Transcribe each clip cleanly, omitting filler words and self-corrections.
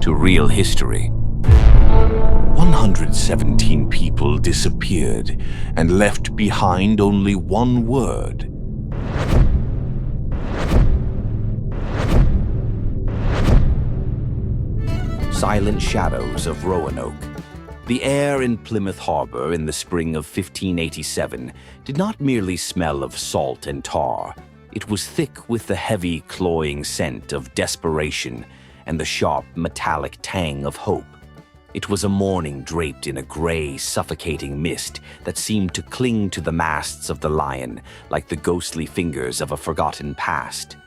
to real history. 117 people disappeared and left behind only one word. Silent shadows of Roanoke. The air in Plymouth Harbor in the spring of 1587 did not merely smell of salt and tar. It was thick with the heavy, cloying scent of desperation and the sharp, metallic tang of hope. It was a morning draped in a gray, suffocating mist that seemed to cling to the masts of the Lion like the ghostly fingers of a forgotten past.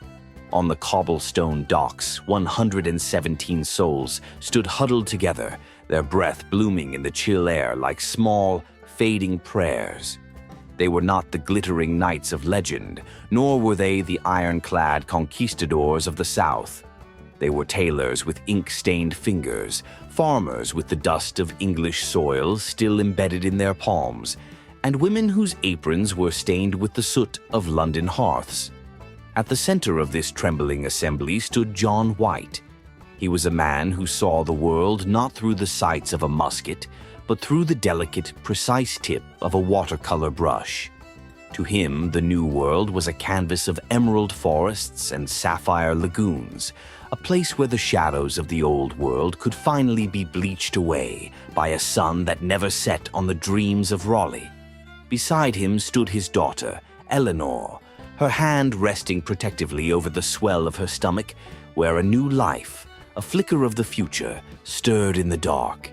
On the cobblestone docks, 117 souls stood huddled together, their breath blooming in the chill air like small, fading prayers. They were not the glittering knights of legend, nor were they the ironclad conquistadors of the South. They were tailors with ink-stained fingers, farmers with the dust of English soil still embedded in their palms, and women whose aprons were stained with the soot of London hearths. At the center of this trembling assembly stood John White. He was a man who saw the world not through the sights of a musket, but through the delicate, precise tip of a watercolor brush. To him, the New World was a canvas of emerald forests and sapphire lagoons, a place where the shadows of the Old World could finally be bleached away by a sun that never set on the dreams of Raleigh. Beside him stood his daughter, Eleanor, her hand resting protectively over the swell of her stomach, where a new life, a flicker of the future, stirred in the dark.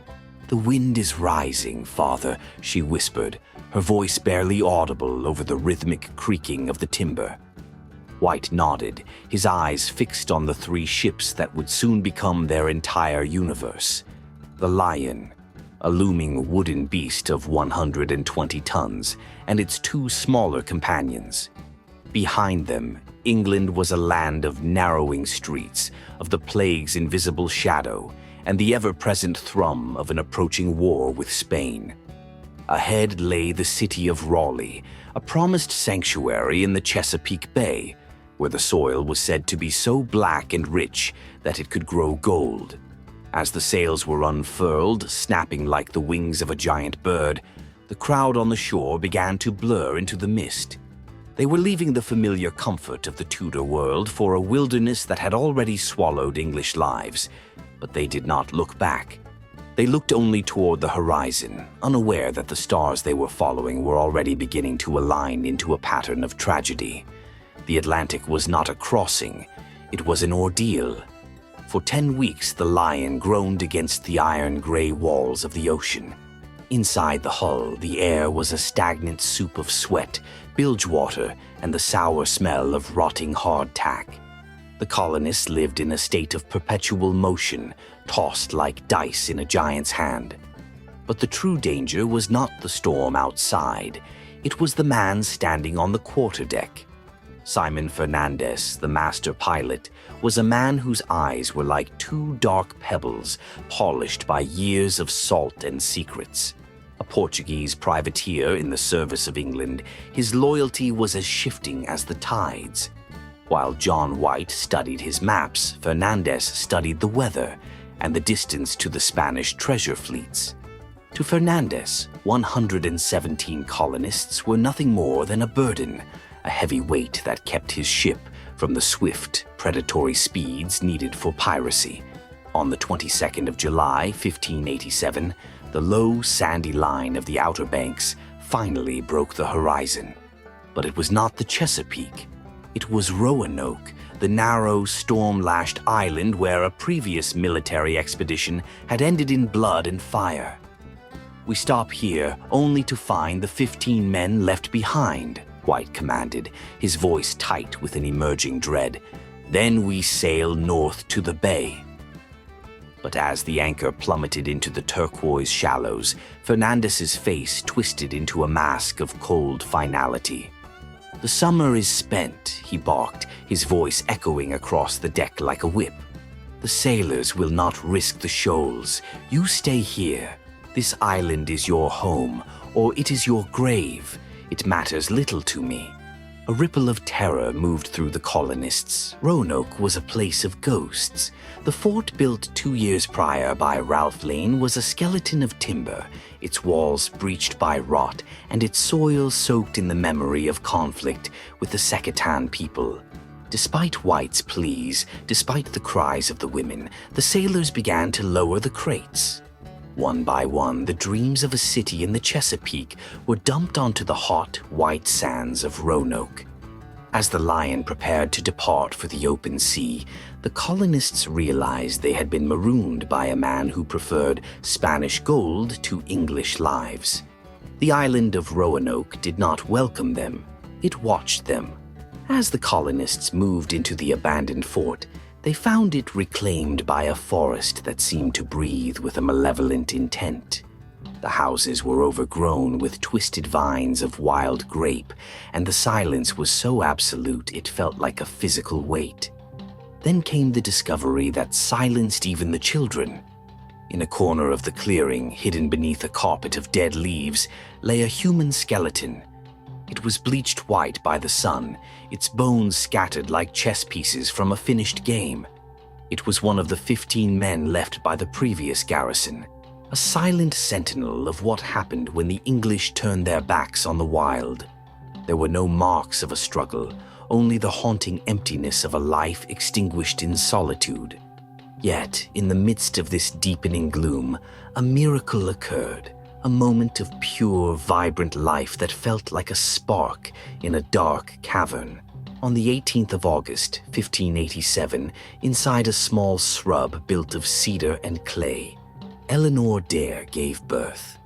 "The wind is rising, Father," she whispered, her voice barely audible over the rhythmic creaking of the timber. White nodded, his eyes fixed on the three ships that would soon become their entire universe. The Lion, a looming wooden beast of 120 tons, and its two smaller companions. Behind them, England was a land of narrowing streets, of the plague's invisible shadow, and the ever-present thrum of an approaching war with Spain. Ahead lay the city of Raleigh, a promised sanctuary in the Chesapeake Bay, where the soil was said to be so black and rich that it could grow gold. As the sails were unfurled, snapping like the wings of a giant bird, the crowd on the shore began to blur into the mist. They were leaving the familiar comfort of the Tudor world for a wilderness that had already swallowed English lives, but they did not look back. They looked only toward the horizon, unaware that the stars they were following were already beginning to align into a pattern of tragedy. The Atlantic was not a crossing, it was an ordeal. For 10 weeks the Lion groaned against the iron-gray walls of the ocean. Inside the hull, the air was a stagnant soup of sweat, bilge water, and the sour smell of rotting hardtack. The colonists lived in a state of perpetual motion, tossed like dice in a giant's hand. But the true danger was not the storm outside. It was the man standing on the quarterdeck. Simon Fernandez, the master pilot, was a man whose eyes were like two dark pebbles polished by years of salt and secrets. A Portuguese privateer in the service of England, his loyalty was as shifting as the tides. While John White studied his maps, Fernandez studied the weather and the distance to the Spanish treasure fleets. To Fernandez, 117 colonists were nothing more than a burden, a heavy weight that kept his ship from the swift, predatory speeds needed for piracy. On the 22nd of July, 1587, the low, sandy line of the Outer Banks finally broke the horizon. But it was not the Chesapeake. It was Roanoke, the narrow, storm-lashed island where a previous military expedition had ended in blood and fire. "We stop here only to find the 15 men left behind," White commanded, his voice tight with an emerging dread. "Then we sail north to the bay." But as the anchor plummeted into the turquoise shallows, Fernandez's face twisted into a mask of cold finality. "The summer is spent," he barked, his voice echoing across the deck like a whip. "The sailors will not risk the shoals. You stay here. This island is your home, or it is your grave. It matters little to me." A ripple of terror moved through the colonists. Roanoke was a place of ghosts. The fort, built 2 years prior by Ralph Lane, was a skeleton of timber, its walls breached by rot, and its soil soaked in the memory of conflict with the CROATOAN people. Despite White's pleas, despite the cries of the women, the sailors began to lower the crates. One by one, the dreams of a city in the Chesapeake were dumped onto the hot, white sands of Roanoke. As the Lion prepared to depart for the open sea, the colonists realized they had been marooned by a man who preferred Spanish gold to English lives. The island of Roanoke did not welcome them. It watched them. As the colonists moved into the abandoned fort, they found it reclaimed by a forest that seemed to breathe with a malevolent intent. The houses were overgrown with twisted vines of wild grape, and the silence was so absolute it felt like a physical weight. Then came the discovery that silenced even the children. In a corner of the clearing, hidden beneath a carpet of dead leaves, lay a human skeleton. It was bleached white by the sun, its bones scattered like chess pieces from a finished game. It was one of the 15 men left by the previous garrison, a silent sentinel of what happened when the English turned their backs on the wild. There were no marks of a struggle, only the haunting emptiness of a life extinguished in solitude. Yet, in the midst of this deepening gloom, a miracle occurred. A moment of pure, vibrant life that felt like a spark in a dark cavern. On the 18th of August, 1587, inside a small shrub built of cedar and clay, Eleanor Dare gave birth.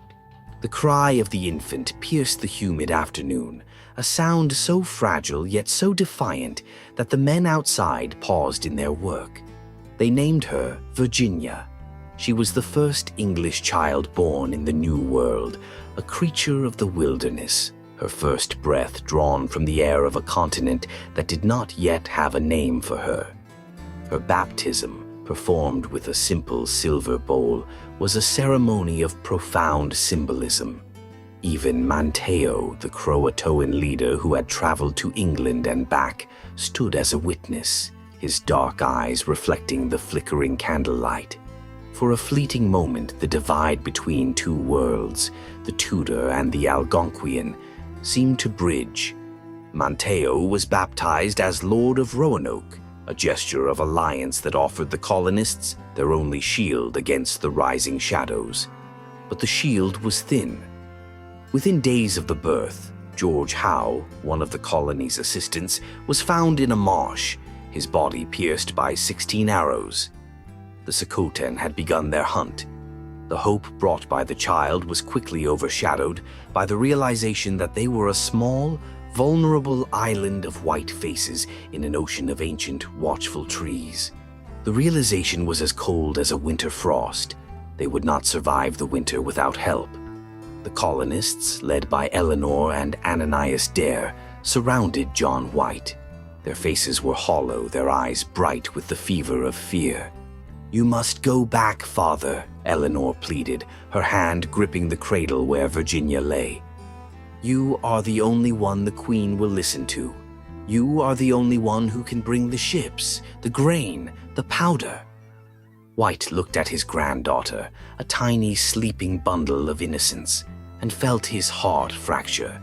The cry of the infant pierced the humid afternoon, a sound so fragile yet so defiant that the men outside paused in their work. They named her Virginia. She was the first English child born in the New World, a creature of the wilderness, her first breath drawn from the air of a continent that did not yet have a name for her. Her baptism, performed with a simple silver bowl, was a ceremony of profound symbolism. Even Manteo, the CROATOAN leader who had traveled to England and back, stood as a witness, his dark eyes reflecting the flickering candlelight. For a fleeting moment, the divide between two worlds, the Tudor and the Algonquian, seemed to bridge. Manteo was baptized as Lord of Roanoke, a gesture of alliance that offered the colonists their only shield against the rising shadows. But the shield was thin. Within days of the birth, George Howe, one of the colony's assistants, was found in a marsh, his body pierced by 16 arrows. The CROATOAN had begun their hunt. The hope brought by the child was quickly overshadowed by the realization that they were a small, vulnerable island of white faces in an ocean of ancient, watchful trees. The realization was as cold as a winter frost. They would not survive the winter without help. The colonists, led by Eleanor and Ananias Dare, surrounded John White. Their faces were hollow, their eyes bright with the fever of fear. "You must go back, father," Eleanor pleaded, her hand gripping the cradle where Virginia lay. "You are the only one the Queen will listen to. You are the only one who can bring the ships, the grain, the powder." White looked at his granddaughter, a tiny sleeping bundle of innocence, and felt his heart fracture.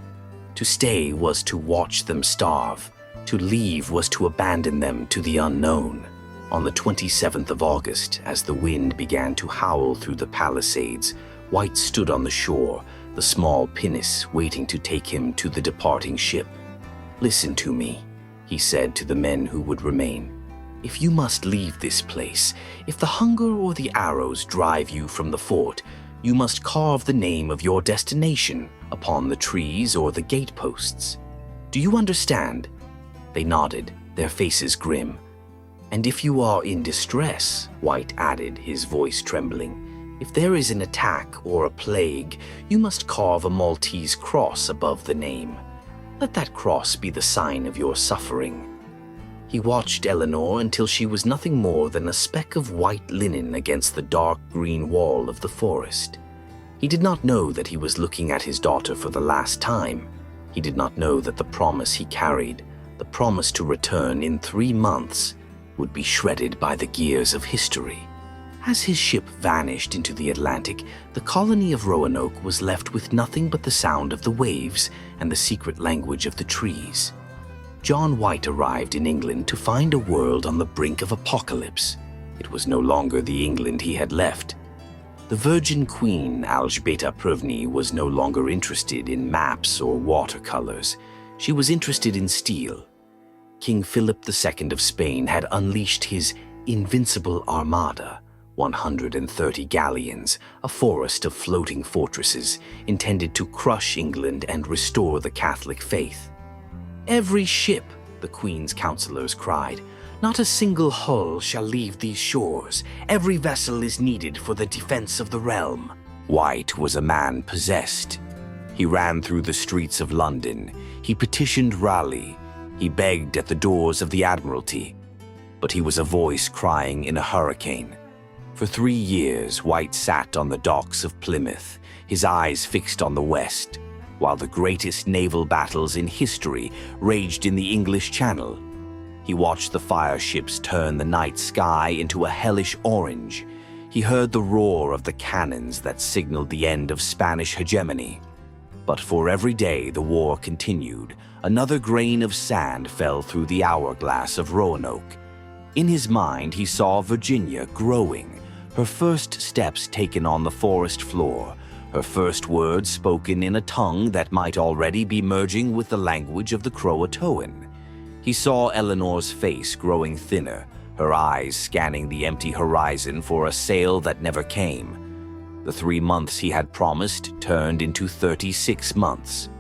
To stay was to watch them starve. To leave was to abandon them to the unknown. On the 27th of August, as the wind began to howl through the Palisades, White stood on the shore, the small pinnace waiting to take him to the departing ship. "Listen to me," he said to the men who would remain. "If you must leave this place, if the hunger or the arrows drive you from the fort, you must carve the name of your destination upon the trees or the gateposts. Do you understand?" They nodded, their faces grim. "And if you are in distress," White added, his voice trembling, "if there is an attack or a plague, you must carve a Maltese cross above the name. Let that cross be the sign of your suffering." He watched Eleanor until she was nothing more than a speck of white linen against the dark green wall of the forest. He did not know that he was looking at his daughter for the last time. He did not know that the promise he carried, the promise to return in 3 months, would be shredded by the gears of history. As his ship vanished into the Atlantic, the colony of Roanoke was left with nothing but the sound of the waves and the secret language of the trees. John White arrived in England to find a world on the brink of apocalypse. It was no longer the England he had left. The Virgin Queen, Alžbeta I, was no longer interested in maps or watercolors. She was interested in steel. King Philip II of Spain had unleashed his invincible armada, 130 galleons, a forest of floating fortresses intended to crush England and restore the Catholic faith. "Every ship," the Queen's counselors cried. "Not a single hull shall leave these shores. Every vessel is needed for the defense of the realm." White was a man possessed. He ran through the streets of London. He petitioned Raleigh. He begged at the doors of the Admiralty. But he was a voice crying in a hurricane. For 3 years, White sat on the docks of Plymouth, his eyes fixed on the west, while the greatest naval battles in history raged in the English Channel. He watched the fire ships turn the night sky into a hellish orange. He heard the roar of the cannons that signaled the end of Spanish hegemony. But for every day the war continued, another grain of sand fell through the hourglass of Roanoke. In his mind, he saw Virginia growing, her first steps taken on the forest floor, her first words spoken in a tongue that might already be merging with the language of the CROATOAN. He saw Eleanor's face growing thinner, her eyes scanning the empty horizon for a sail that never came. The 3 months he had promised turned into 36 months.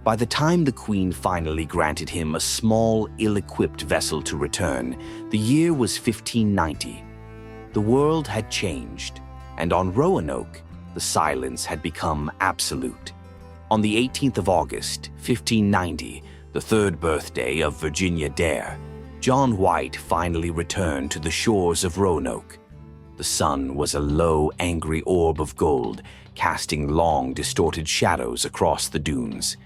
By the time the Queen finally granted him a small, ill-equipped vessel to return, the year was 1590. The world had changed, and on Roanoke, the silence had become absolute. On the 18th of August, 1590, the 3rd birthday of Virginia Dare, John White finally returned to the shores of Roanoke. The sun was a low, angry orb of gold, casting long, distorted shadows across the dunes.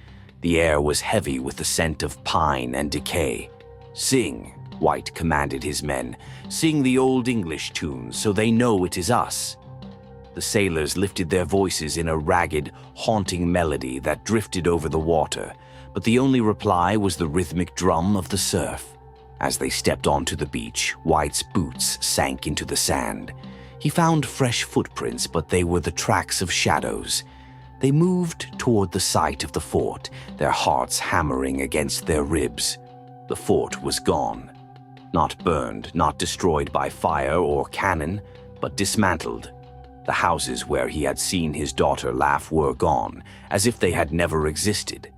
The air was heavy with the scent of pine and decay. "Sing," White commanded his men. "Sing the old English tunes so they know it is us." The sailors lifted their voices in a ragged, haunting melody that drifted over the water, but the only reply was the rhythmic drum of the surf. As they stepped onto the beach, White's boots sank into the sand. He found fresh footprints, but they were the tracks of shadows. They moved toward the site of the fort, their hearts hammering against their ribs. The fort was gone. Not burned, not destroyed by fire or cannon, but dismantled. The houses where he had seen his daughter laugh were gone, as if they had never existed.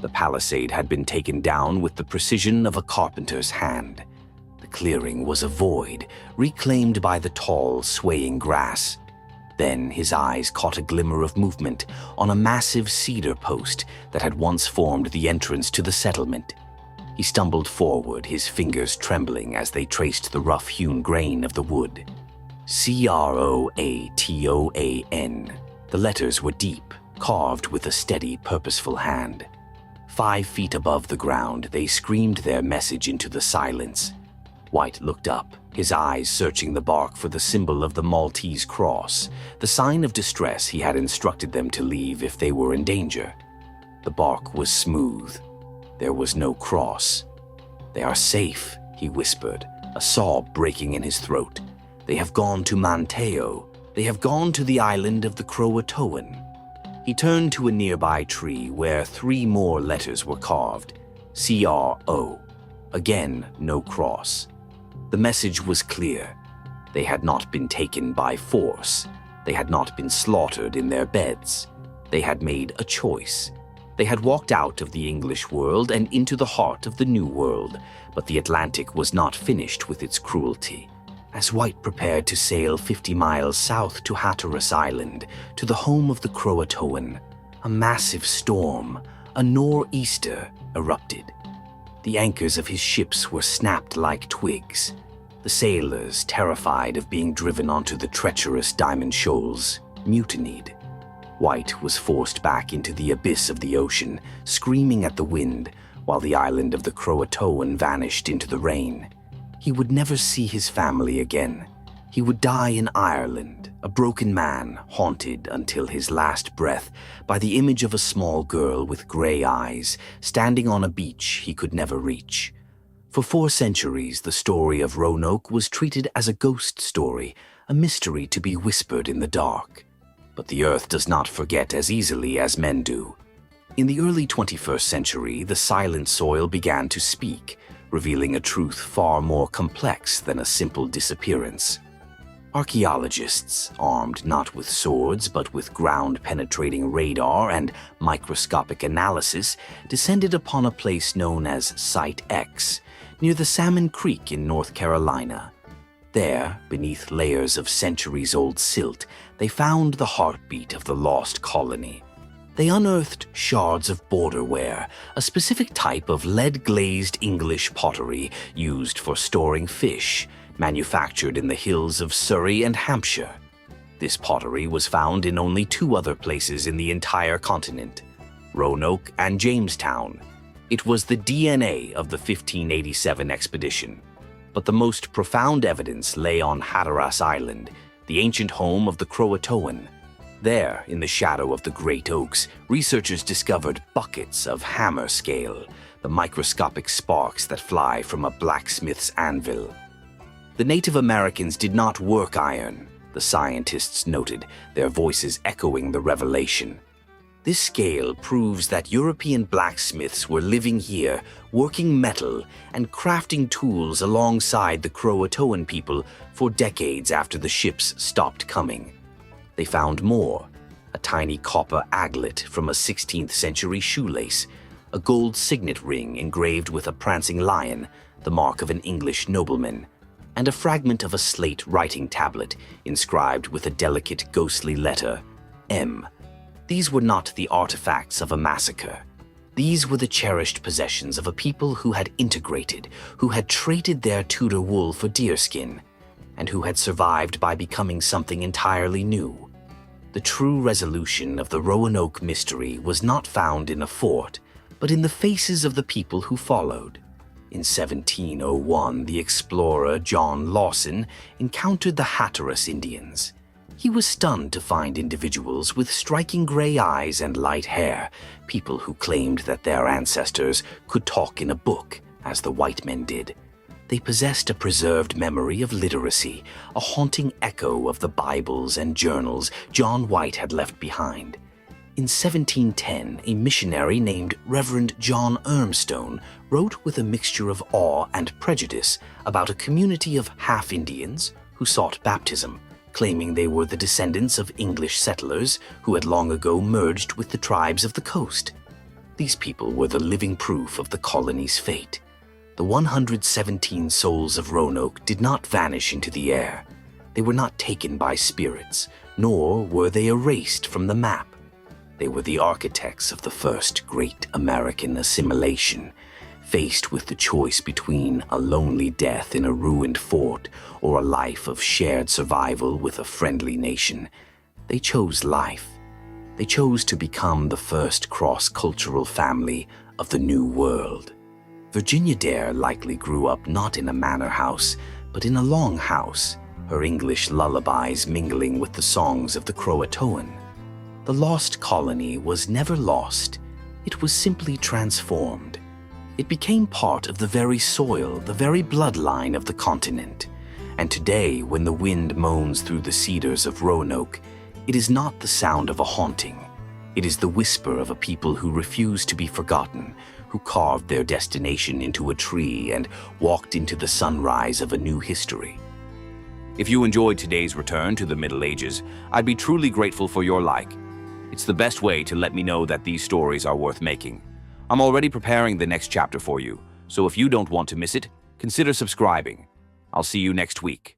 The palisade had been taken down with the precision of a carpenter's hand. The clearing was a void, reclaimed by the tall, swaying grass. Then his eyes caught a glimmer of movement on a massive cedar post that had once formed the entrance to the settlement. He stumbled forward, his fingers trembling as they traced the rough-hewn grain of the wood. CROATOAN. The letters were deep, carved with a steady, purposeful hand. 5 feet above the ground, they screamed their message into the silence. White looked up, his eyes searching the bark for the symbol of the Maltese cross, the sign of distress he had instructed them to leave if they were in danger. The bark was smooth. There was no cross. "They are safe," he whispered, a sob breaking in his throat. "They have gone to Manteo. They have gone to the island of the CROATOAN." He turned to a nearby tree where 3 more letters were carved. CRO. Again, no cross. The message was clear. They had not been taken by force. They had not been slaughtered in their beds. They had made a choice. They had walked out of the English world and into the heart of the New World, but the Atlantic was not finished with its cruelty. As White prepared to sail 50 miles south to Hatteras Island, to the home of the CROATOAN, a massive storm, a nor'easter, erupted. The anchors of his ships were snapped like twigs. The sailors, terrified of being driven onto the treacherous Diamond Shoals, mutinied. White was forced back into the abyss of the ocean, screaming at the wind, while the island of the CROATOAN vanished into the rain. He would never see his family again. He would die in Ireland, a broken man, haunted until his last breath by the image of a small girl with gray eyes, standing on a beach he could never reach. For 4 centuries, the story of Roanoke was treated as a ghost story, a mystery to be whispered in the dark. But the earth does not forget as easily as men do. In the early 21st century, the silent soil began to speak, revealing a truth far more complex than a simple disappearance. Archaeologists, armed not with swords but with ground-penetrating radar and microscopic analysis, descended upon a place known as Site X, near the Salmon Creek in North Carolina. There, beneath layers of centuries-old silt, they found the heartbeat of the lost colony. They unearthed shards of borderware, a specific type of lead-glazed English pottery used for storing fish, manufactured in the hills of Surrey and Hampshire. This pottery was found in only 2 other places in the entire continent, Roanoke and Jamestown. It was the DNA of the 1587 expedition. But the most profound evidence lay on Hatteras Island, the ancient home of the CROATOAN. There, in the shadow of the great oaks, researchers discovered buckets of hammer scale, the microscopic sparks that fly from a blacksmith's anvil. The Native Americans did not work iron, the scientists noted, their voices echoing the revelation. This scale proves that European blacksmiths were living here, working metal and crafting tools alongside the CROATOAN people for decades after the ships stopped coming. They found more: a tiny copper aglet from a 16th century shoelace, a gold signet ring engraved with a prancing lion, the mark of an English nobleman, and a fragment of a slate writing tablet inscribed with a delicate ghostly letter, M. These were not the artifacts of a massacre. These were the cherished possessions of a people who had integrated, who had traded their Tudor wool for deerskin, and who had survived by becoming something entirely new. The true resolution of the Roanoke mystery was not found in a fort, but in the faces of the people who followed. In 1701, the explorer John Lawson encountered the Hatteras Indians. He was stunned to find individuals with striking gray eyes and light hair, people who claimed that their ancestors could talk in a book, as the white men did. They possessed a preserved memory of literacy, a haunting echo of the Bibles and journals John White had left behind. In 1710, a missionary named Reverend John Ermstone wrote with a mixture of awe and prejudice about a community of half-Indians who sought baptism, claiming they were the descendants of English settlers who had long ago merged with the tribes of the coast. These people were the living proof of the colony's fate. The 117 souls of Roanoke did not vanish into the air. They were not taken by spirits, nor were they erased from the map. They were the architects of the first great American assimilation, faced with the choice between a lonely death in a ruined fort or a life of shared survival with a friendly nation. They chose life. They chose to become the first cross-cultural family of the New World. Virginia Dare likely grew up not in a manor house, but in a long house, her English lullabies mingling with the songs of the CROATOAN. The lost colony was never lost. It was simply transformed. It became part of the very soil, the very bloodline of the continent. And today, when the wind moans through the cedars of Roanoke, it is not the sound of a haunting. It is the whisper of a people who refused to be forgotten, who carved their destination into a tree and walked into the sunrise of a new history. If you enjoyed today's return to the Middle Ages, I'd be truly grateful for your like. It's the best way to let me know that these stories are worth making. I'm already preparing the next chapter for you, so if you don't want to miss it, consider subscribing. I'll see you next week.